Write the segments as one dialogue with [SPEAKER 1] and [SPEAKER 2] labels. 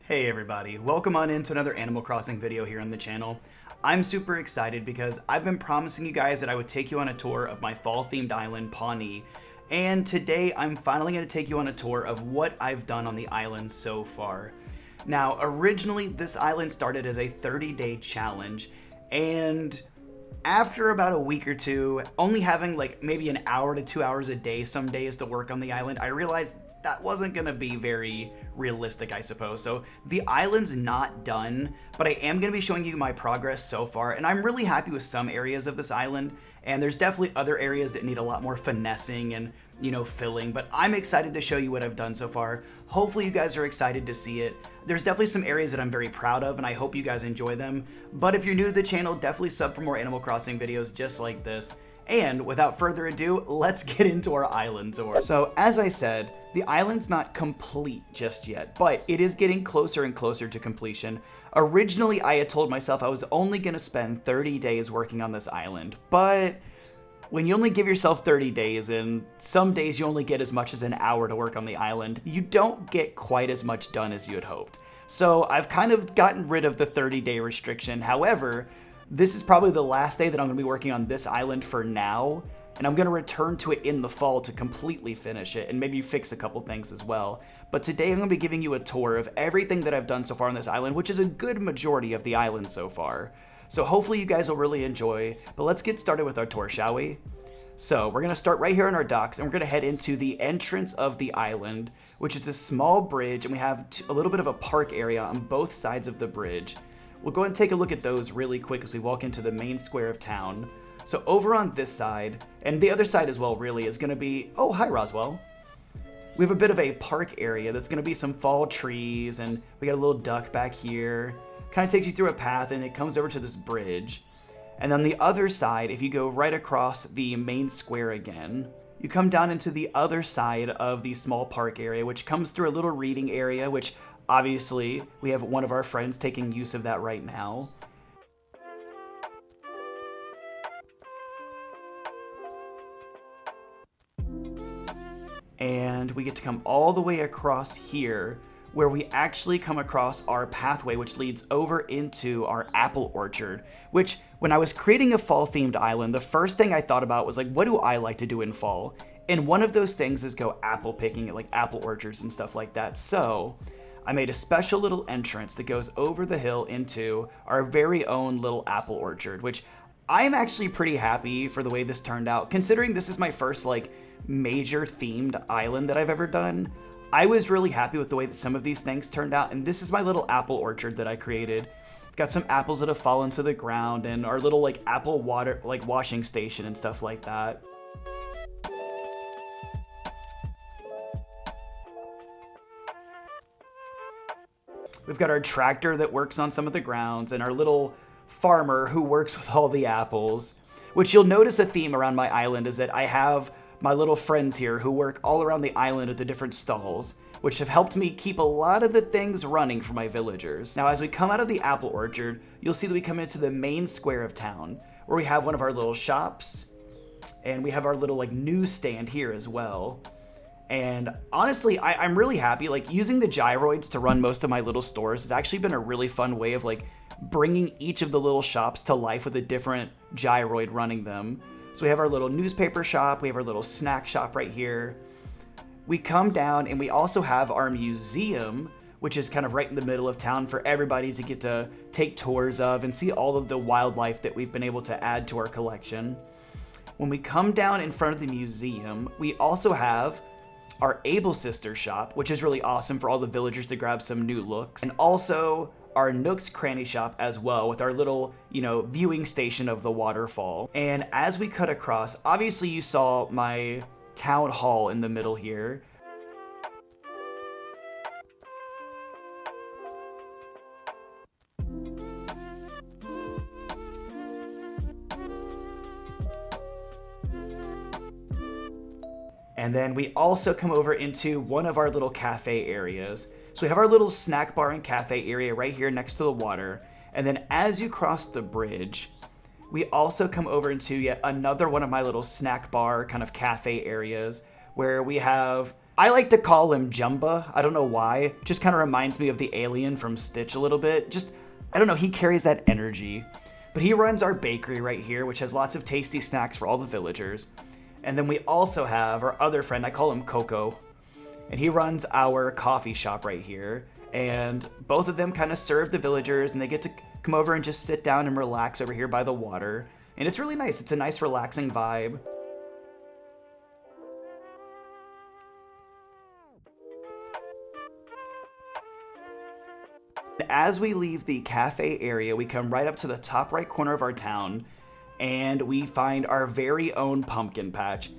[SPEAKER 1] Hey everybody, welcome on into another Animal Crossing video here on the channel. I'm super excited because I've been promising you guys that I would take you on a tour of my fall themed island, PAWNEE, and today I'm finally going to take you on a tour of what I've done on the island so far. Now, originally this island started as a 30-day challenge, and after about a week or two, only having like maybe an hour to 2 hours a day some days to work on the island, I realized that wasn't going to be very realistic, I suppose. So the island's not done, but I am going to be showing you my progress so far, and I'm really happy with some areas of this island, and there's definitely other areas that need a lot more finessing and, filling, but I'm excited to show you what I've done so far. Hopefully you guys are excited to see it. There's definitely some areas that I'm very proud of, and I hope you guys enjoy them, but if you're new to the channel, definitely sub for more Animal Crossing videos just like this. And without further ado, let's get into our island tour. So as I said, the island's not complete just yet, but it is getting closer and closer to completion. Originally, I had told myself I was only going to spend 30 days working on this island, but when you only give yourself 30 days, and some days you only get as much as an hour to work on the island, you don't get quite as much done as you had hoped. So I've kind of gotten rid of the 30-day restriction. However, this is probably the last day that I'm going to be working on this island for now, and I'm going to return to it in the fall to completely finish it and maybe fix a couple things as well. But today I'm going to be giving you a tour of everything that I've done so far on this island, which is a good majority of the island so far. So hopefully you guys will really enjoy, but let's get started with our tour, shall we? So we're going to start right here on our docks, and we're going to head into the entrance of the island, which is a small bridge, and we have a little bit of a park area on both sides of the bridge. We'll go ahead and take a look at those really quick as we walk into the main square of town. So over on this side, and the other side as well really, is going to be... Oh, hi Roswell. We have a bit of a park area that's going to be some fall trees, and we got a little duck back here. Kind of takes you through a path, and it comes over to this bridge. And on the other side, if you go right across the main square again, you come down into the other side of the small park area, which comes through a little reading area, which... Obviously, we have one of our friends taking use of that right now. And we get to come all the way across here, where we actually come across our pathway, which leads over into our apple orchard, which, when I was creating a fall-themed island, the first thing I thought about was, like, what do I like to do in fall? And one of those things is go apple picking at, like, apple orchards and stuff like that. So I made a special little entrance that goes over the hill into our very own little apple orchard, which I'm actually pretty happy for the way this turned out. Considering this is my first like major themed island that I've ever done, I was really happy with the way that some of these things turned out, and this is my little apple orchard that I created. I've got some apples that have fallen to the ground and our little like apple water like washing station and stuff like that. We've got our tractor that works on some of the grounds, and our little farmer who works with all the apples. Which you'll notice a theme around my island is that I have my little friends here who work all around the island at the different stalls, which have helped me keep a lot of the things running for my villagers. Now, as we come out of the apple orchard, you'll see that we come into the main square of town, where we have one of our little shops, and we have our little like newsstand here as well. And honestly, I'm really happy. Like, using the gyroids to run most of my little stores has actually been a really fun way of like bringing each of the little shops to life with a different gyroid running them. So we have our little newspaper shop, we have our little snack shop right here. We come down and we also have our museum, which is kind of right in the middle of town for everybody to get to take tours of and see all of the wildlife that we've been able to add to our collection. When we come down in front of the museum, we also have our Able Sister shop, which is really awesome for all the villagers to grab some new looks. And also our Nook's Cranny shop as well, with our little, viewing station of the waterfall. And as we cut across, obviously you saw my town hall in the middle here. And then we also come over into one of our little cafe areas. So we have our little snack bar and cafe area right here next to the water. And then as you cross the bridge, we also come over into yet another one of my little snack bar kind of cafe areas, where we have I like to call him Jumba. I don't know why. Just kind of reminds me of the alien from Stitch a little bit. Just, I don't know, he carries that energy. But he runs our bakery right here, which has lots of tasty snacks for all the villagers. And then we also have our other friend, I call him Coco. And he runs our coffee shop right here. And both of them kind of serve the villagers, and they get to come over and just sit down and relax over here by the water. And it's really nice. It's a nice relaxing vibe. As we leave the cafe area, we come right up to the top right corner of our town, and we find our very own pumpkin patch.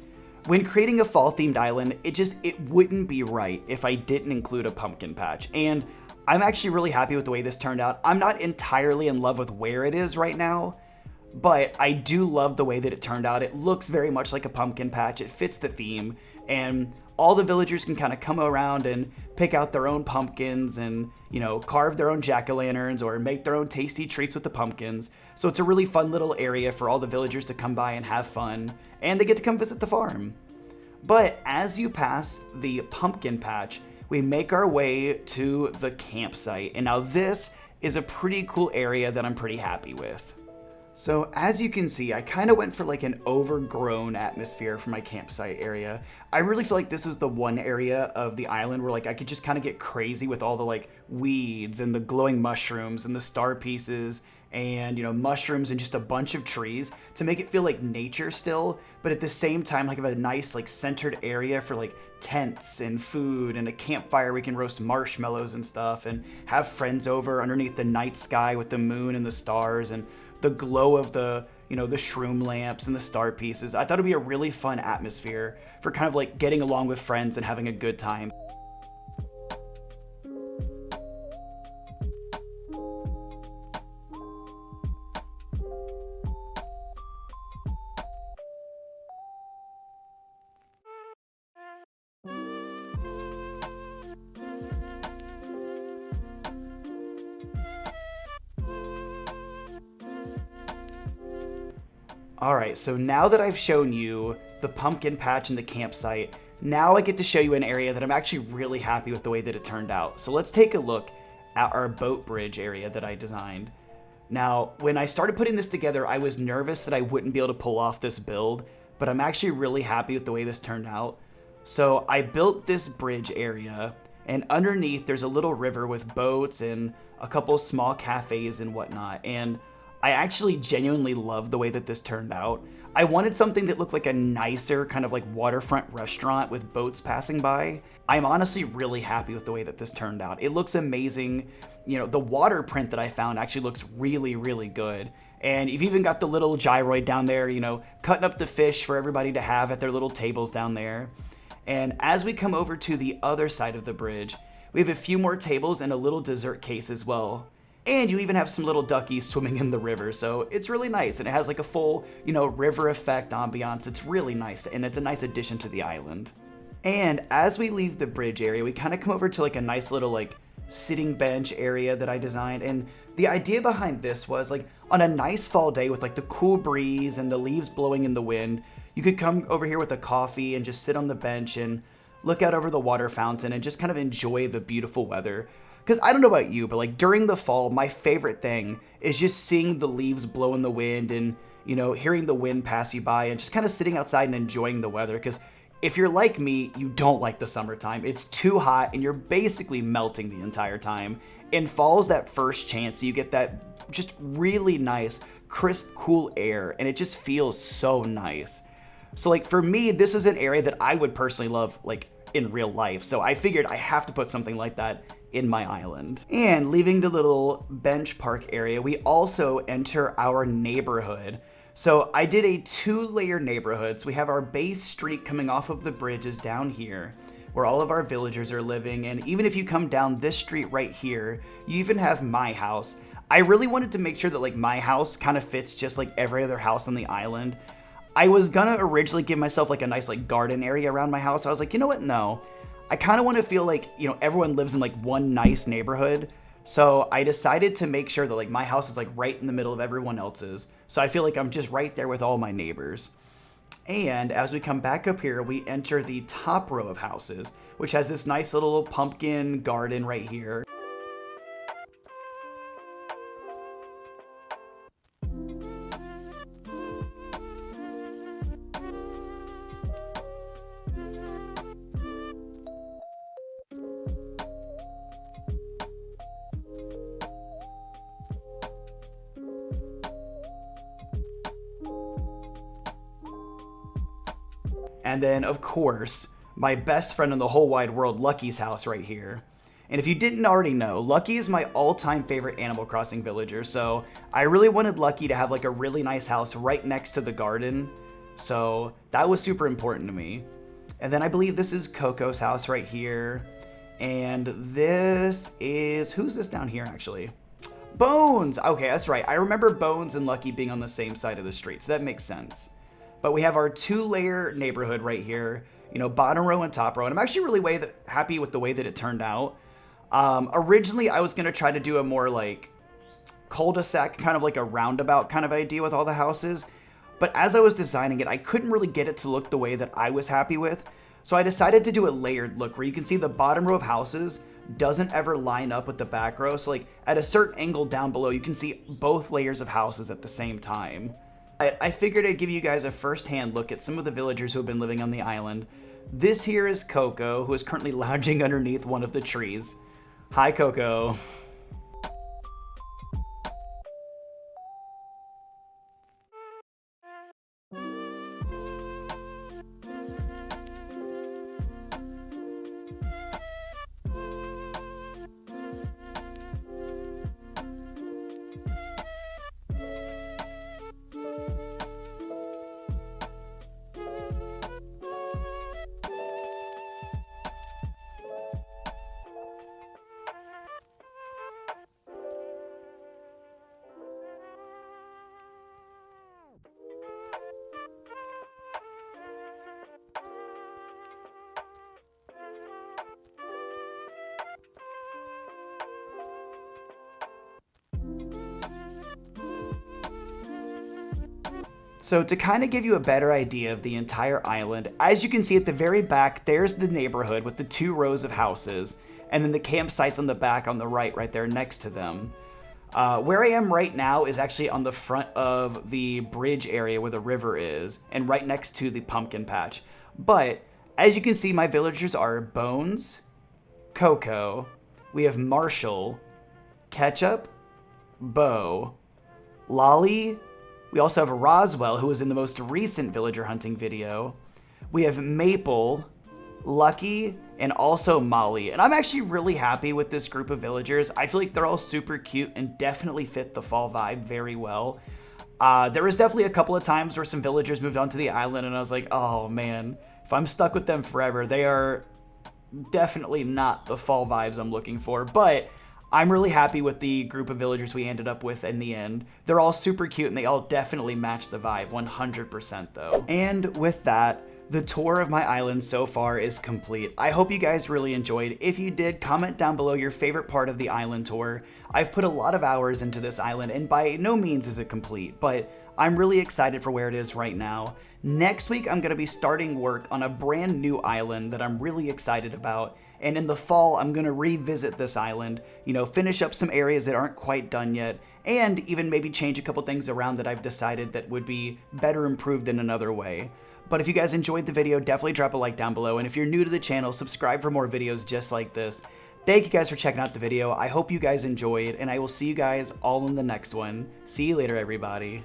[SPEAKER 1] When creating a fall-themed island, it wouldn't be right if I didn't include a pumpkin patch. And I'm actually really happy with the way this turned out. I'm not entirely in love with where it is right now, but I do love the way that it turned out. It looks very much like a pumpkin patch. It fits the theme, and all the villagers can kind of come around and pick out their own pumpkins and, you know, carve their own jack-o'-lanterns or make their own tasty treats with the pumpkins. So it's a really fun little area for all the villagers to come by and have fun, and they get to come visit the farm. But as you pass the pumpkin patch, we make our way to the campsite. And now this is a pretty cool area that I'm pretty happy with. So as you can see, I kind of went for like an overgrown atmosphere for my campsite area. I really feel like this is the one area of the island where like I could just kind of get crazy with all the like weeds and the glowing mushrooms and the star pieces and, you know, mushrooms and just a bunch of trees to make it feel like nature still, but at the same time like have a nice like centered area for like tents and food and a campfire we can roast marshmallows and stuff and have friends over underneath the night sky with the moon and the stars and the glow of the, you know, the shroom lamps and the star pieces. I thought it'd be a really fun atmosphere for kind of like getting along with friends and having a good time. Alright, so now that I've shown you the pumpkin patch and the campsite, now I get to show you an area that I'm actually really happy with the way that it turned out. So let's take a look at our boat bridge area that I designed. Now, when I started putting this together, I was nervous that I wouldn't be able to pull off this build, but I'm actually really happy with the way this turned out. So I built this bridge area, and underneath there's a little river with boats and a couple small cafes and whatnot, and I actually genuinely love the way that this turned out. I wanted something that looked like a nicer kind of like waterfront restaurant with boats passing by. I'm honestly really happy with the way that this turned out. It looks amazing. You know, the water print that I found actually looks really, really good. And you've even got the little gyroid down there, you know, cutting up the fish for everybody to have at their little tables down there. And as we come over to the other side of the bridge, we have a few more tables and a little dessert case as well. And you even have some little duckies swimming in the river, so it's really nice. And it has like a full, you know, river effect ambiance. It's really nice, and it's a nice addition to the island. And as we leave the bridge area, we kind of come over to like a nice little like sitting bench area that I designed. And the idea behind this was like on a nice fall day with like the cool breeze and the leaves blowing in the wind, you could come over here with a coffee and just sit on the bench and look out over the water fountain and just kind of enjoy the beautiful weather. Because I don't know about you, but like during the fall, my favorite thing is just seeing the leaves blow in the wind and, you know, hearing the wind pass you by and just kind of sitting outside and enjoying the weather. Because if you're like me, you don't like the summertime. It's too hot and you're basically melting the entire time. And fall's that first chance you get that just really nice, crisp, cool air, and it just feels so nice. So like for me, this is an area that I would personally love like in real life. So I figured I have to put something like that in my island. And leaving the little bench park area, we also enter our neighborhood. So I did a 2-layer neighborhood. So we have our base street coming off of the bridges down here where all of our villagers are living. And even if you come down this street right here, you even have my house. I really wanted to make sure that like my house kind of fits just like every other house on the island. I was gonna originally give myself like a nice like garden area around my house. I was like, you know what? No. I kind of want to feel like, you know, everyone lives in like one nice neighborhood. So I decided to make sure that like my house is like right in the middle of everyone else's. So I feel like I'm just right there with all my neighbors. And as we come back up here, we enter the top row of houses, which has this nice little pumpkin garden right here. And then, of course, my best friend in the whole wide world, Lucky's house right here. And if you didn't already know, Lucky is my all-time favorite Animal Crossing villager, so I really wanted Lucky to have like a really nice house right next to the garden. So that was super important to me. And then I believe this is Coco's house right here. And this is, who's this down here actually? Bones! Okay, that's right. I remember Bones and Lucky being on the same side of the street, so that makes sense. But we have our 2-layer neighborhood right here, you know, bottom row and top row. And I'm actually really happy with the way that it turned out. Originally, I was going to try to do a more like cul-de-sac, kind of like a roundabout kind of idea with all the houses. But as I was designing it, I couldn't really get it to look the way that I was happy with. So I decided to do a layered look where you can see the bottom row of houses doesn't ever line up with the back row. So like at a certain angle down below, you can see both layers of houses at the same time. I figured I'd give you guys a first-hand look at some of the villagers who have been living on the island. This here is Coco, who is currently lounging underneath one of the trees. Hi, Coco. So to kind of give you a better idea of the entire island, as you can see at the very back, there's the neighborhood with the 2 rows of houses, and then the campsites on the back on the right there next to them. Where I am right now is actually on the front of the bridge area where the river is, and right next to the pumpkin patch. But as you can see, my villagers are Bones, Coco, we have Marshall, Ketchup, Bo, Lolly. We also have Roswell, who was in the most recent villager hunting video. We have Maple, Lucky, and also Molly. And I'm actually really happy with this group of villagers. I feel like they're all super cute and definitely fit the fall vibe very well. There was definitely a couple of times where some villagers moved onto the island and I was like, oh man, if I'm stuck with them forever, they are definitely not the fall vibes I'm looking for. But I'm really happy with the group of villagers we ended up with in the end. They're all super cute and they all definitely match the vibe, 100% though. And with that, the tour of my island so far is complete. I hope you guys really enjoyed. If you did, comment down below your favorite part of the island tour. I've put a lot of hours into this island and by no means is it complete, but I'm really excited for where it is right now. Next week, I'm going to be starting work on a brand new island that I'm really excited about. And in the fall, I'm going to revisit this island, you know, finish up some areas that aren't quite done yet, and even maybe change a couple things around that I've decided that would be better improved in another way. But if you guys enjoyed the video, definitely drop a like down below. And if you're new to the channel, subscribe for more videos just like this. Thank you guys for checking out the video. I hope you guys enjoyed, and I will see you guys all in the next one. See you later, everybody.